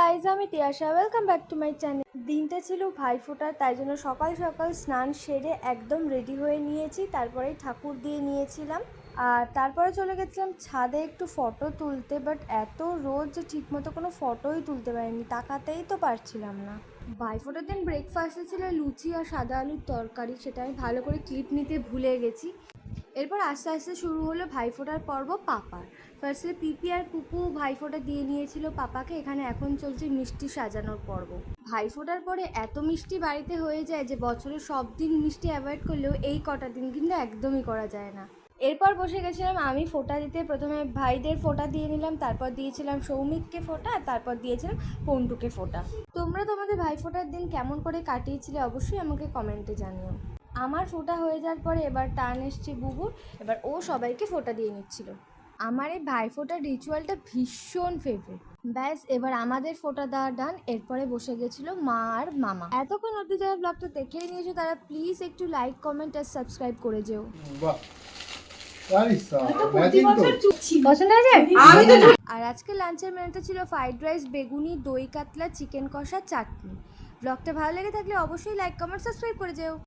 Guys, আমি Tiyasha. Welcome back to my channel. দিনটা ছিল ভাইফোঁটার, তাই জন্য সকাল সকাল স্নান সেরে একদম রেডি হয়ে নিয়েছি। তারপরেই ঠাকুর দিয়ে নিয়েছিলাম, আর তারপরে চলে গেছিলাম ছাদে একটু ফটো তুলতে। বাট এত রোদ যে ঠিকমতো কোনো ফটোই তুলতে পারিনি, তাকাতেই তো পারছিলাম না। ভাইফোঁটার দিন ব্রেকফাস্টে ছিল লুচি আর সাদা আলুর তরকারি, সেটা আমি ভালো করে ক্লিপ নিতে ভুলে গেছি। এরপর আস্তে আস্তে শুরু হলো ভাইফোঁটার পর্ব পাপার। ফার্স্টে পিপি আর পুপু ভাইফোঁটা দিয়ে নিয়েছিল পাপাকে। এখানে এখন চলছে মিষ্টি সাজানোর পর্ব। ভাইফোঁটার পরে এত মিষ্টি বাড়িতে হয়ে যায় যে বছরের সব দিন মিষ্টি অ্যাভয়েড করলেও এই কটা দিন কিন্তু একদমই করা যায় না। এরপর বসে গেছিলাম আমি ফোঁটা দিতে। প্রথমে ভাইদের ফোঁটা দিয়ে নিলাম, তারপর দিয়েছিলাম সৌমিককে ফোঁটা, তারপর দিয়েছিলাম পন্টুকে ফোঁটা। তোমরা তোমাদের ভাইফোঁটার দিন কেমন করে কাটিয়েছিলে অবশ্যই আমাকে কমেন্টে জানিও। আমার ফোঁটা হয়ে যাওয়ার পরে এবার টার্ন এসছে বুবুর। এবার ও সবাইকে ফোঁটা দিয়ে নিচ্ছিল। আমার এই ভাইফোঁটার রিচুয়ালটা ভীষণ ফেভারিট। ব্যাস, এবার আমাদের ফোঁটা দেওয়া ডান। এরপরে বসে গেছিলো মা আর মামা। এতক্ষণ অবধি যারা ব্লগটা দেখেই নিয়েছো তারা প্লিজ একটু লাইক, কমেন্ট আর সাবস্ক্রাইব করে যেও। আর আজকে লাঞ্চের মেনুতে ছিল ফ্রাইড রাইস, বেগুনি, দই কাতলা, চিকেন কষা, চাটনি। ব্লগটা ভালো লেগে থাকলে অবশ্যই লাইক, কমেন্ট, সাবস্ক্রাইব করে যেও।